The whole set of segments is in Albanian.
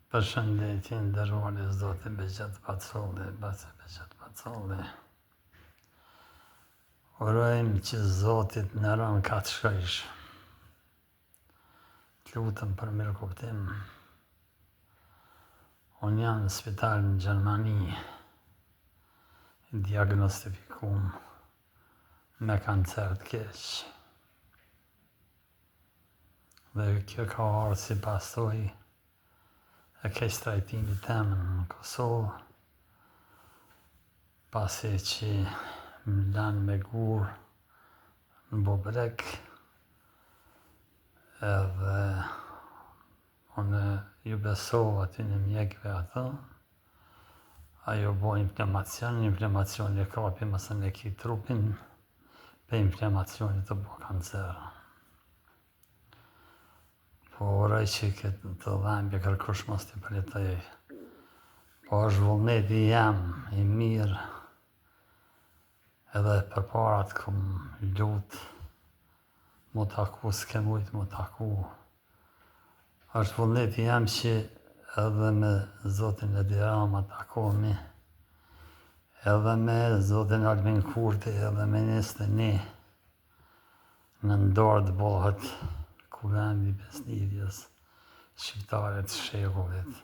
Përshëndetje nderuar i Zotit Beqet Pacolli, urojmë që Zotit në rënë ka të shkojsh. Të lutëm për mirë kuptim. Unë jam në spital në Gjermani, diagnostifikum me kancer të keq. Dhe kjo ka ardhur si pasojë e keq trajtimit tem në Kosovë, pasi që më lanë me gur në Bobrek, edhe unë ju besova aty në mjekve ato, ajo bo inflamacion e kapi mësën e ki trupin, pe inflamacioni të bo kancer. Po uroj që këtë të dhembje kërkush mos t'i përjetoj. Po është vullneti jam i mirë, edhe për para të kom lutë, mu taku, s'ke mujtë mu taku. është vullneti jam që edhe me Zotin Edi Rama takomi, edhe me Zotin Albin Kurti, edhe me Nesteni, në ndorë të bëhet Kuvendi Besnidjes, shqiptare të shekullit.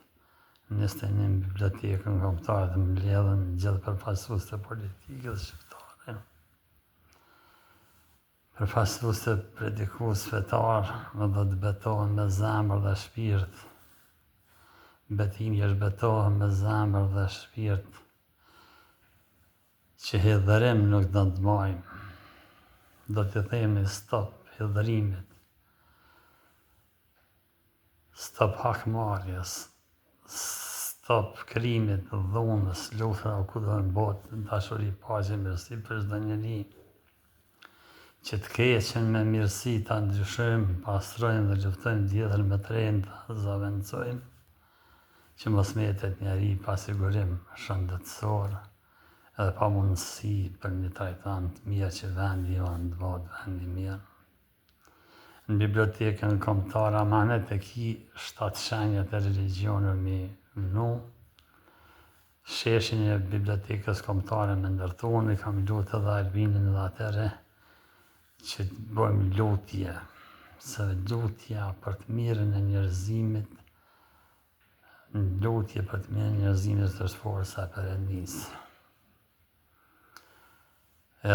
Nesteni në bibliotekën kombëtare të mbledhen gjithë përfaqësues të politikës shqiptare, përfaqësues të predikues fetar, dhe të betohen me zemër dhe shpirt. Betimi është betohen me zemër dhe shpirt, që hidhërim nuk do të majmë. Do të themi stop hidhërimit, stop hakmarrjes, stop krimit, dhunës, luftën ku do në botë, dashuri, paqe, mirësi për çdo njeri. Që të keqen me mirësi ta ndryshojmë, pastrojmë dhe luftojmë tjetër me trenda, zaventësojmë, që mos metet njeri pa sigurim shëndetësor, edhe pa mundësi për një trajtant mirë që vendi jonë të bëhet vendi mirë. Në bibliotekën kombëtare amanet e ki 7 shenjat e religionit me vnu. Sheshin e bibliotekës kombëtare me ndërtu, unë kam lutë edhe Albinin dhe atere, që të bëjmë lutje, se lutja për të mirën e njerëzimit, lutje për të mirën e njerëzimit është forca e Perëndisë.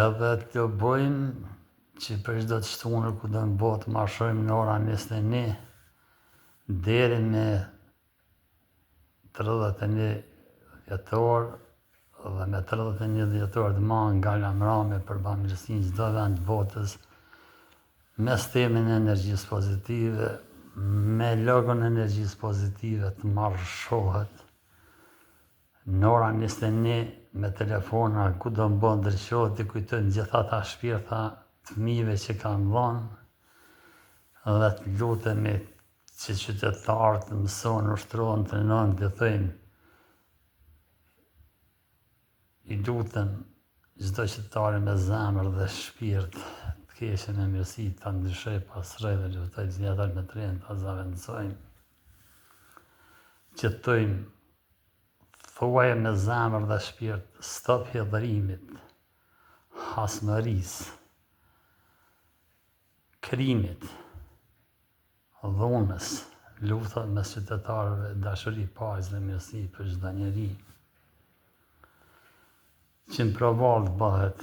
Edhe të bëjmë që për çdo të shtunër ku do në botë marshojmë në ora 21 deri me 31 dhjetor dhe me 31 dhjetor të ma nga lamrame për bamirësinë çdo vend të botës, me sistemin e energjisë pozitive, me logon e energjisë pozitive të marshohet në ora 21 me telefona ku do më bënë ndryqohet të kujtojnë gjitha ta shpirta të fëmijëve që kanë dhënë, dhe të lutemi që qytetarët të mësojnë, ushtrohen, trenohen, të thëjnë, i lutem çdo qytetari me zemër dhe shpirt të keqen e mirësi ta ndryshoj, pastroj dhe luftoj tjetër me trend ta zaventësojmë, që të thojmë thuaj me zemër dhe shpirt stop hidhërimit, hasmërisë, krimit, dhunës, luftat mes qytetarëve, dashuri, paqe dhe mirësi për çdo njeri. Që në provallë bëhet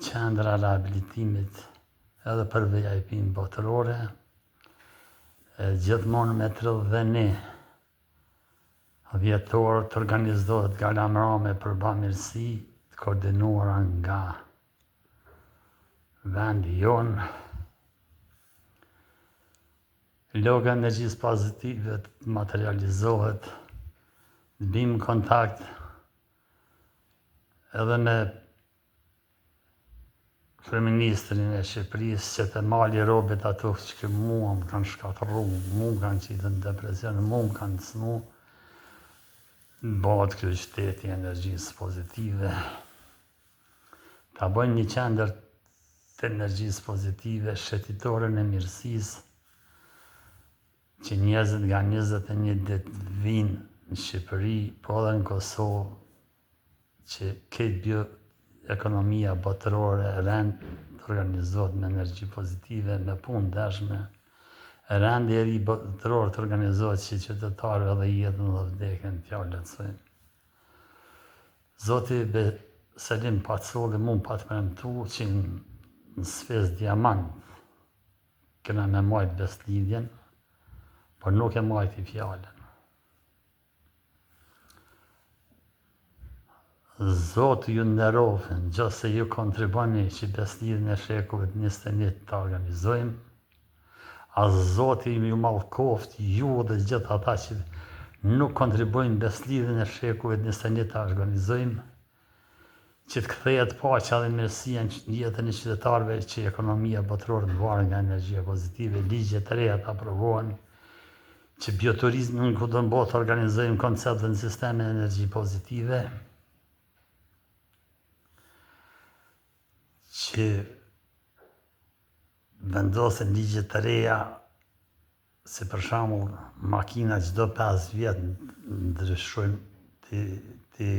qendra e rehabilitimit edhe për VIP-n botërore, gjithmonë me 31 dhjetor të organizohet galamrame për bamirësi të koordinuara nga vendi jonë. Loga energjisë pozitive të materializohet, të bim kontakt edhe me kryeministrin e Shqipërisë, që të mali robit ato që mua më kanë shkatërru, mua më kanë qitë në depresion, mua më kanë snu, bëhet kjo qyteti energjisë pozitive. Ta bëjnë një qendër të energjisë pozitive, shëtitore në mirësisë, që njerëzit nga 21 ditë vinë në Shqipëri, po edhe në Kosovë, që këtë bioekonomia botërore rend të organizohet me energji pozitive, me punë dashme. Rendi i ri botëror të organizohet që qytetarëve dhe jetën dhe vdekjen t'ja lehtësojnë. Zoti Selim Pacolli mund pa të premtu që në sfes diamant këna me majtë beslidhjen, por nuk e majti fjallën. Zotë ju nderofë në gjë se ju kontriboni që beslidhjen e shekullit 21 të organizojmë, a Zoti ju mallkoft ju dhe gjithë ata që nuk kontribojnë beslidhjen e shekullit 21 të organizojmë, që të kthehet paqja dhe mirësia në jetën e qytetarëve, që ekonomia botërore të varet nga energjia pozitive, ligje të reja të aprovohen, që bioturizmin kudo në botë organizojmë koncept dhe në sisteme energji pozitive, që vendosen ligje të reja, si për shembull makina çdo 5 vjet ndryshojmë të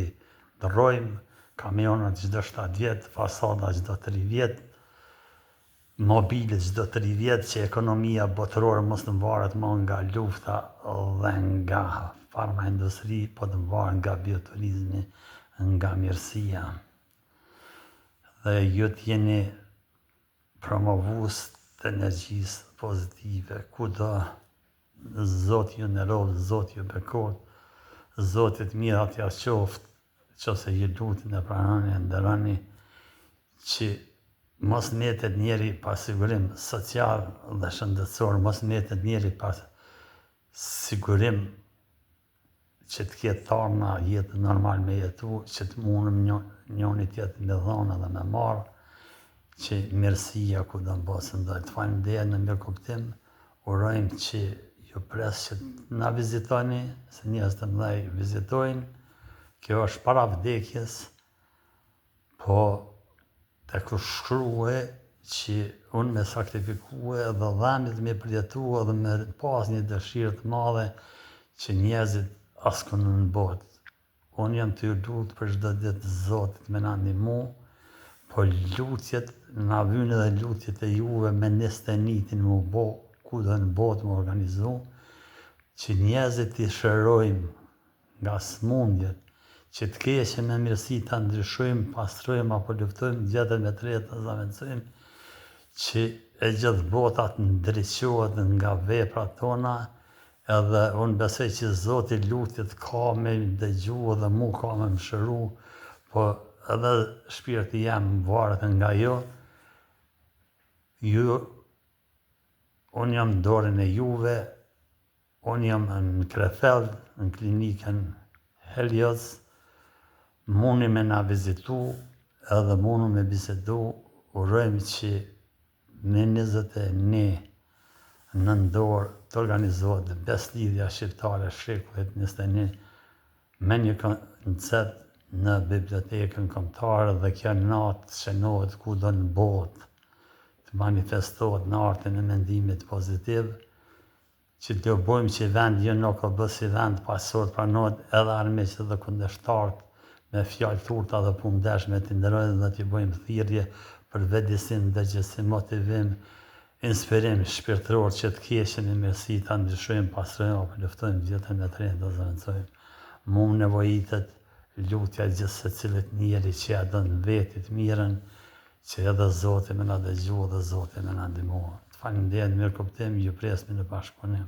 ndrrojmë, kamionat çdo 7 vjet, fasada çdo 3 vjet, mobilet çdo 3 vjet, që ekonomia botërore mos të varet më nga lufta dhe nga farmaindustri, po të varet nga bioturizmi, nga mirësia. Dhe ju t'jeni promovues të energjisë pozitive, kudo. Zoti ju nderoj, Zoti ju bekot, Zoti të mirat ja qoftë, nëse ju lutin e pranoni e nderoni, që mos mbetet njeri pa sigurim social dhe shëndetësor, mos mbetet njeri pa sigurim që të ketë tarna jetë normal me jetu, që të mundëm njoni tjetër me dhona dhe me marë, që mirësia ku do në bosën dhe të falenderoj në mirë kuptim, urojmë që ju pres që na vizitoni, se njerëz të mëdhej vizitojnë, kjo është para vdekjes, po të shkruje që unë me sakrifikue dhe dhamit me përjetue dhe me pas një dëshirë të madhe që njerëzit askund në botë. Unë jam të ju lutë për çdo ditë Zotit me na ndihmu, po lutjet, na vynë edhe lutjet e juve me nestenitin mu bo, ku dhe në botë më organizu, që njerëzit i shërojmë nga smundjet, që të keqen me mirësi të ndryshojmë, pastrojmë apo luftojmë, gjetën me tretë të zavendësojmë, që e gjithë botat ndryqohet nga veprat tona, edhe unë besoj që Zoti lutjet ka me dëgju dhe mu ka me më shëru, po edhe shpirti jam varet nga jo. Unë jam në dorën e juve, unë jam në Krefeld, në klinikën Helios, mundi me na vizitu, edhe mundu me bisedu, urojmë që në 21 nëndor të organizohet beslidhja shqiptare shekullit 21 me një koncept në bibliotekën kombëtare, dhe kjo natë shënohet kudo në botë, të manifestohet në artin e mendimit pozitiv, që të bojmë që vend jo nuk o bësi vend pasot pranohet edhe armiqët dhe kundërshtarët me fjalë thurta dhe punë dashme të nderojnë dhe të bojmë thirrje për vetëdijsim dhe që si motivim, inspirim shpirtëror që të keqen e mirësi ta ndryshojmë, pastrojmë apo luftojmë jetën e tretë dhe zavendësojmë. Mu nevojitet lutja gjithë secilit njeri që ja don vetit mirën, që edhe Zoti më na dëgjua dhe Zoti më na ndihmua. Të falenderoj, mirë kuptim, ju pres në bashkëpunim.